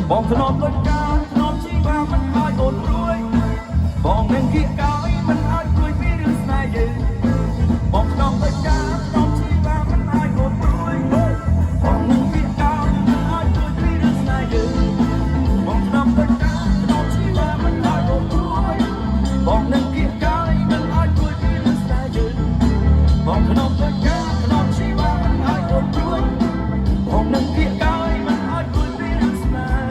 បងធ្នប់ដូចការធ្នប់ជីវ៉ាមិនឲ្យអូនរួយបងនឹងគៀកកោយមិនឲ្យព្រួយពីរឿងស្នេហ៍យើងបងធ្នប់ដូចការធ្នប់ជីវ៉ាមិនឲ្យអូនរួយបងនឹងគៀកកោយមិនឲ្យព្រួយពីរឿងស្នេហ៍យើងបងធ្នប់ដូចការធ្នប់ជីវ៉ាមិនឲ្យអូនរួយបងនឹងគៀកកោយមិនឲ្យព្រួយពីរឿងស្នេហ៍យើងបងធ្នប់ដូចការធ្នប់ជីវ៉ាមិនឲ្យអូនរួយបងនឹងគៀកកោយមិនឲ្យព្រួយពីរឿងស្នេហ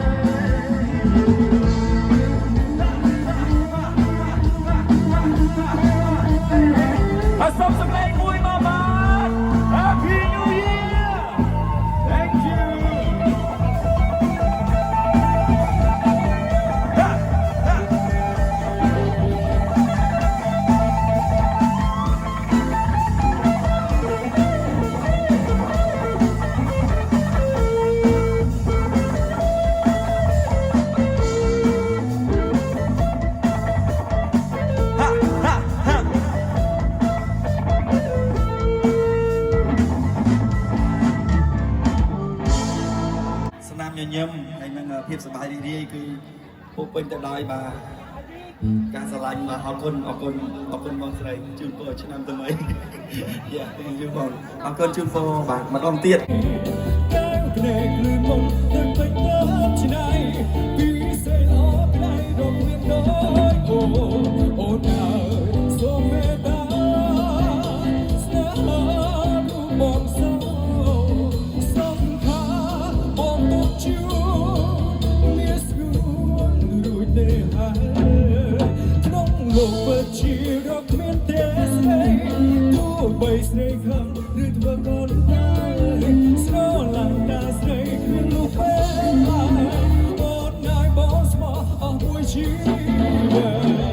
៍សូមសម្លេងមួយមកបាទ Happy New Year Thank you ស្នាមញញឹមហើយនឹងភាពសប្បាយរីករាយគឺពោពេញទៅដោយបាទការស្រឡាញ់បាទអរគុណបងស្រីជូនពរឆ្នាំថ្មីយ៉ាជូនបងអរគុណជូនពរបាទម្ដងទៀតភ្នែកលឺមុនទឹកពេញទៅឆ្នៃពីសេអបដៃរកមានដូចអូនអើយសូមមេត្តាស្នេហារូបបងសោសំខាបងទុកជួមានស្រួលរួចទេហើយក្នុងលោកពិតជារកគ្មានទេស្រីទោះបីស្រីខំឬធ្វើកូនតែស្រឡាញ់តែស្រីគ្មានលោកពេលហើយអូនណៃបងស្មោះអស់មួយជីវិត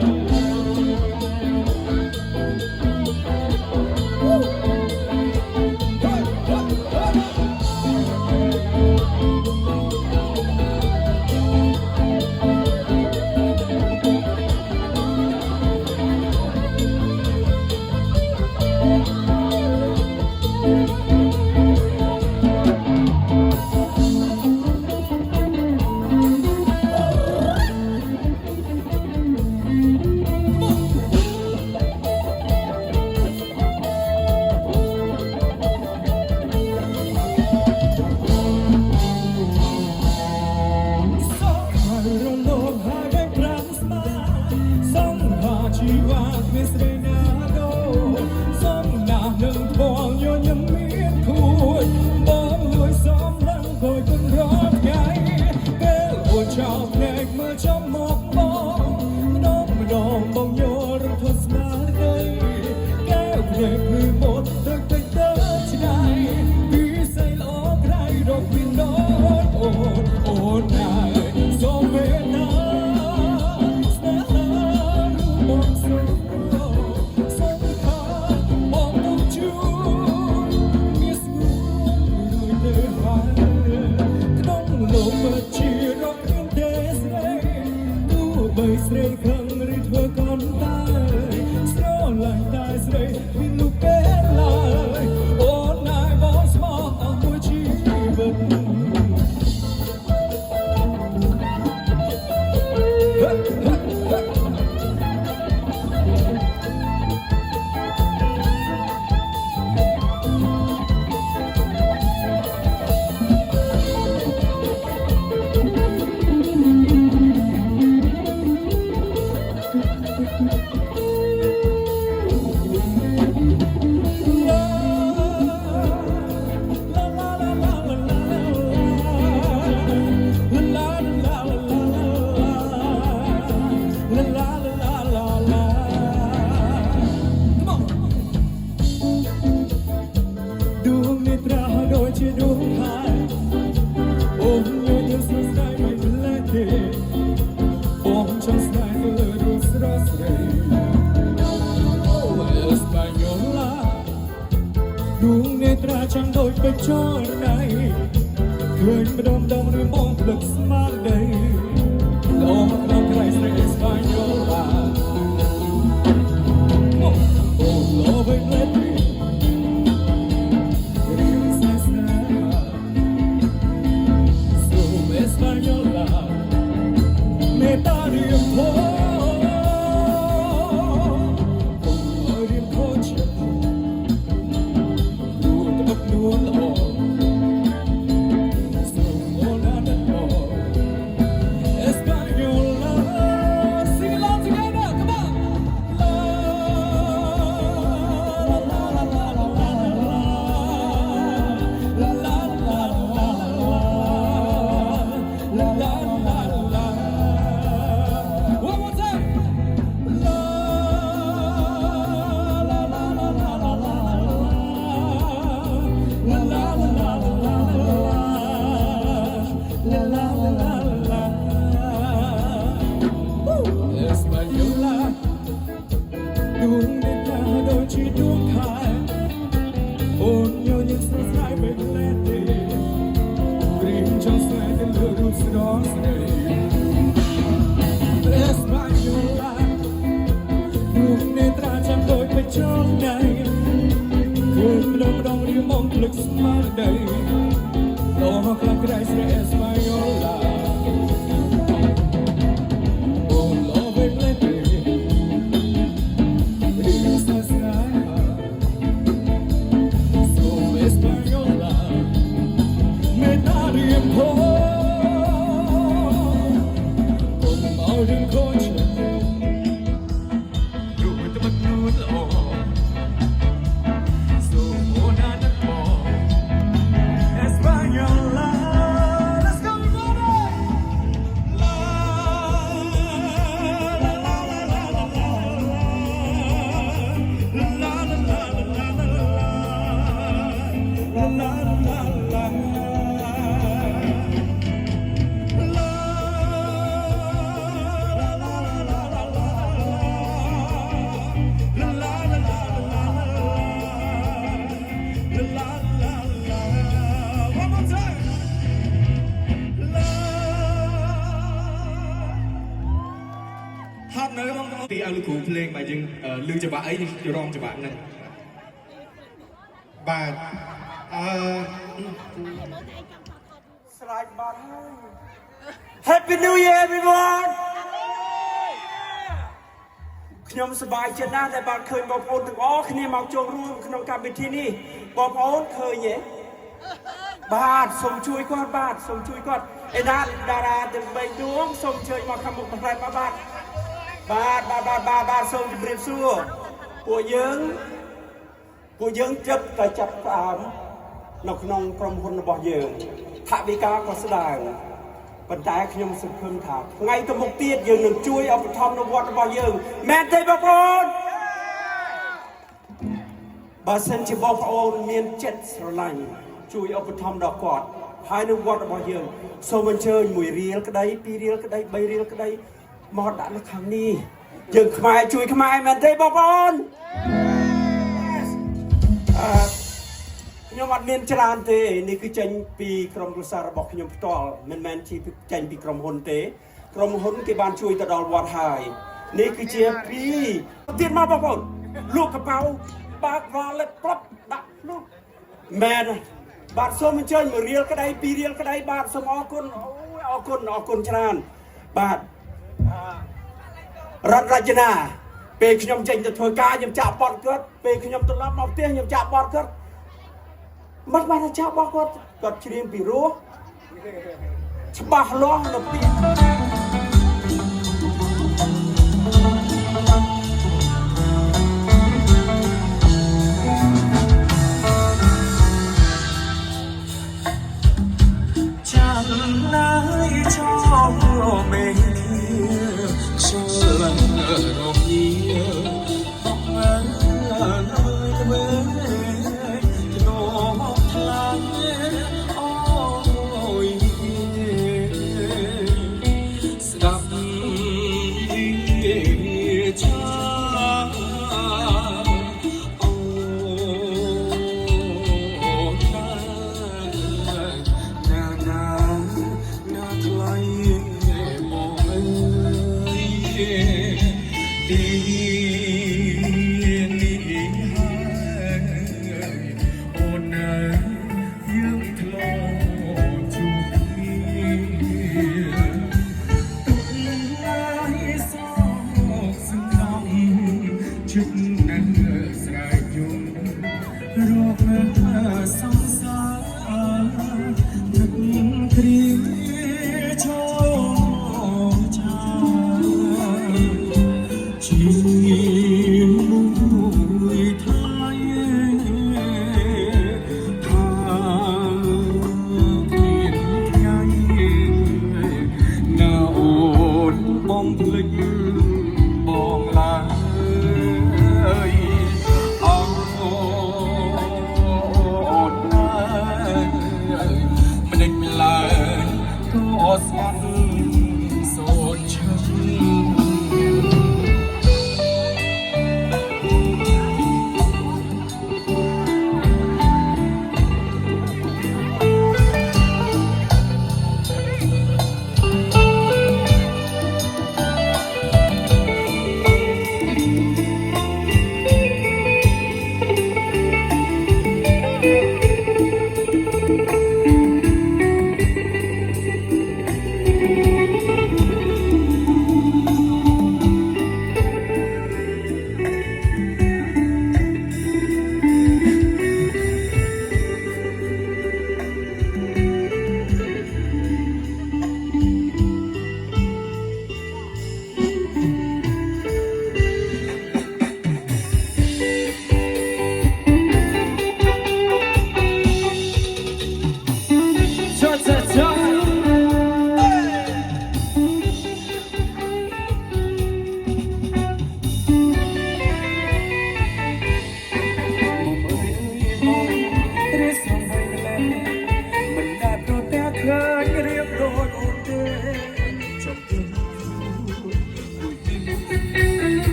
ស្រីខឹងឬធ្វើកូនតែស្រឡាញ់តែស្រីមានលោកពេលឡើយអូនណៃបងស្មោះអស់មួយជីវិត chẳng đôi bên cho này cười mà đom đom rồi mong lực smart day lo mà không phải sẽ Española oh lo bên lên Española me daríaពីឲ្យលោកគ្រូភ្លេងបាទយើងលឺច្បាក់អីយើងរងច្បាក់ហ្នឹងបាទស្លាយបាត់ហើយ Happy New Year everyone ខ្ញុំសប្បាយចិត្តណាស់ដែលបានឃើញបងប្អូនទាំងអស់គ្នាមកចូលរួមក្នុងកម្មវិធីនេះបងប្អូនឃើញទេបាទសូមជួយគាត់បាទសូមជួយគាត់ឯណាតារាទាំង3ដួងសូមអញ្ជើញមកខាងមុខបន្លែបាទបាទសូមជម្រាបសួរពួកយើងចាប់តែចាប់ផ្ដើមនៅក្នុងក្រុមហ៊ុនរបស់យើងថវិកាក៏ស្ដើងប៉ុន្តែខ្ញុំសង្ឃឹមថាថ្ងៃទៅមុខទៀតយើងនឹងជួយឧបត្ថម្ភនៅវត្តរបស់យើងមែនទេបងប្អូនបើសិនជាបងប្អូនមានចិត្តស្រឡាញ់ជួយឧបត្ថម្ភដល់គាត់ហើយនៅវត្តរបស់យើងសូមអញ្ជើញ1រៀលក្តី2រៀលក្តី3រៀលក្តីមកដាក់នៅខាងនេះយើងខ្មែរជួយខ្មែរមែនទេបងប្អូនខ្ញុំអត់មានច្រើនទេនេះគឺចេញពីក្រុមគ្រួសាររបស់ខ្ញុំផ្ទាល់មិនមែនជាចេញពីក្រុមហ៊ុនទេក្រុមហ៊ុនគេបានជួយទៅដល់វត្តហើយនេះគឺជាពីទៀតមកបងប្អូនលក់កប៉ៅបើកវ៉ាលេតប្រាប់ដាក់នោះមែនបាទសូមអញ្ជើញ1រៀលក្តី2រៀលក្តីបាទសូមអរគុណអរគុណច្រើនបាទរដ្ឋរចនាពេលខ្ញុំចេញទៅធ្វើការខ្ញុំចាក់បត់គាត់ពេលខ្ញុំត្រឡប់មកផ្ទះខ្ញុំចាក់បត់គាត់មិនបានចាក់បត់គាត់ច្រៀងពីរោះច្បាស់លាស់នៅពីចាំណាយចោលមេ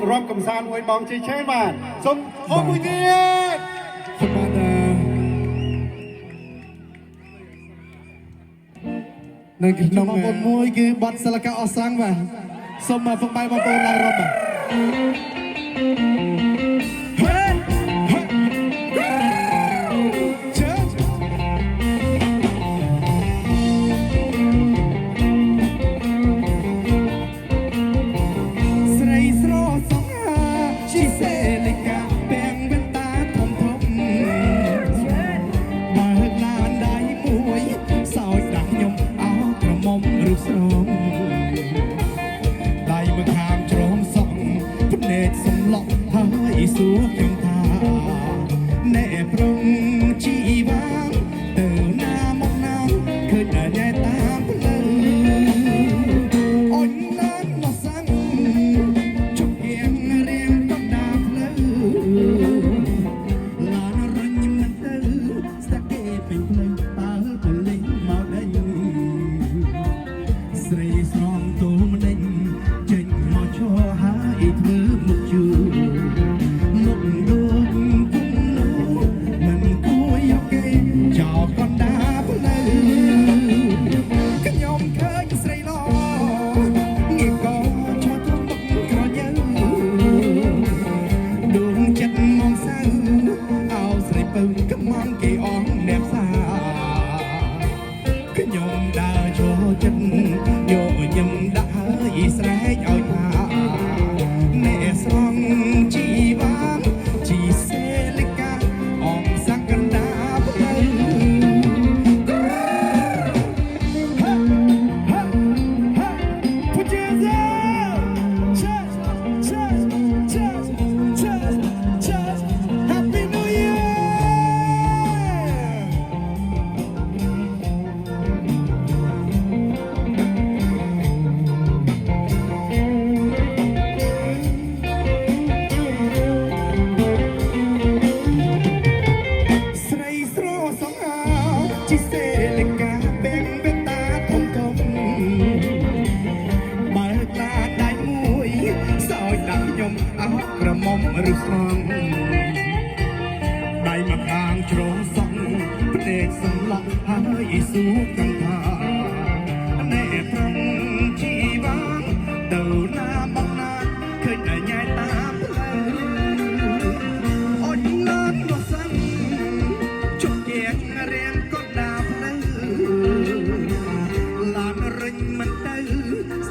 រាប់កំសាន្តមួយបងជ័យឆេនបាទសូមអរមួយទៀតសូមបាទនៅក្នុងបទមួយគឺបទសិលកាអស្ចារ្យបាទសូមមកបងប្អូនឡើងរាប់បាទ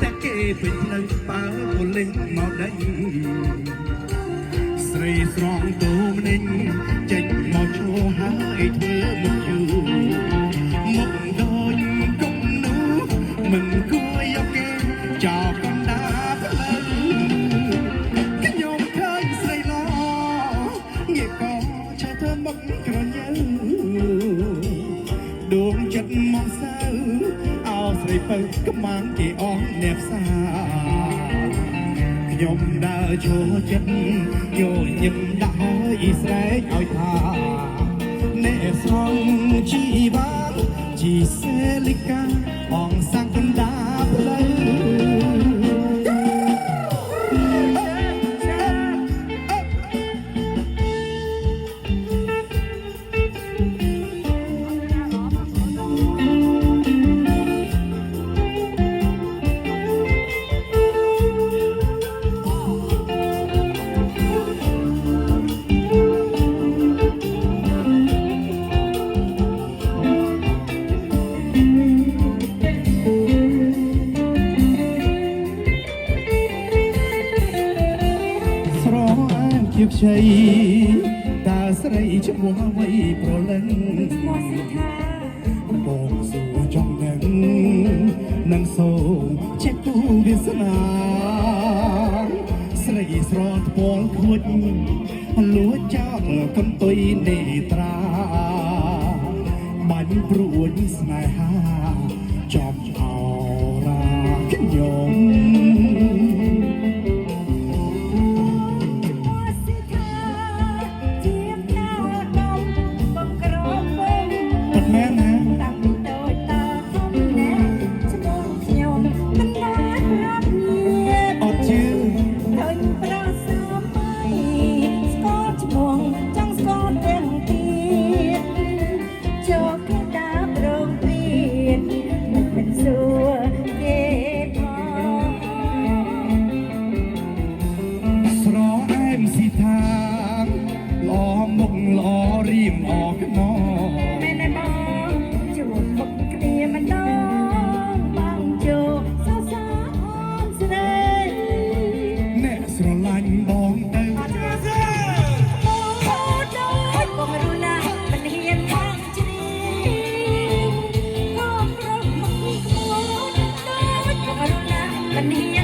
តែគេពេញផ្លូវបើពុលេងមកដេញស្រីស្រងទូមនិញចេញមកឈរហើយធ្វើមុខយូរមកដូចកុំនោះមិនគួរយកគេចោលកណ្ដាលផ្លូវខ្ញុំឃើញស្រីល្អងាកក៏ឆាធ្វើមុខក្រញើដួងចិត្តមកសៅអោស្រីពៅកំមាំងគេអស់អ្នកផ្សាខ្ញុំដើរចូលចិត្តយកញឹមដាក់ហើយស្រែកឲ្យថាអ្នកស្រងជីបានជីសេលីកាអងសាំងកណ្ដាលផ្លូវជាខ្ចីតើស្រីឈ្មោះអ្វីប្រលឹងឈ្មោះសិថាបងសួរចង់ដឹងនឹងសូមជាគូវាសនាស្រីស្រស់ថ្ពាល់ខួចលួចចោលកន្ទុយនេត្រាបាញ់ព្រួយស្នេហាចំអរាខ្ញុំCan he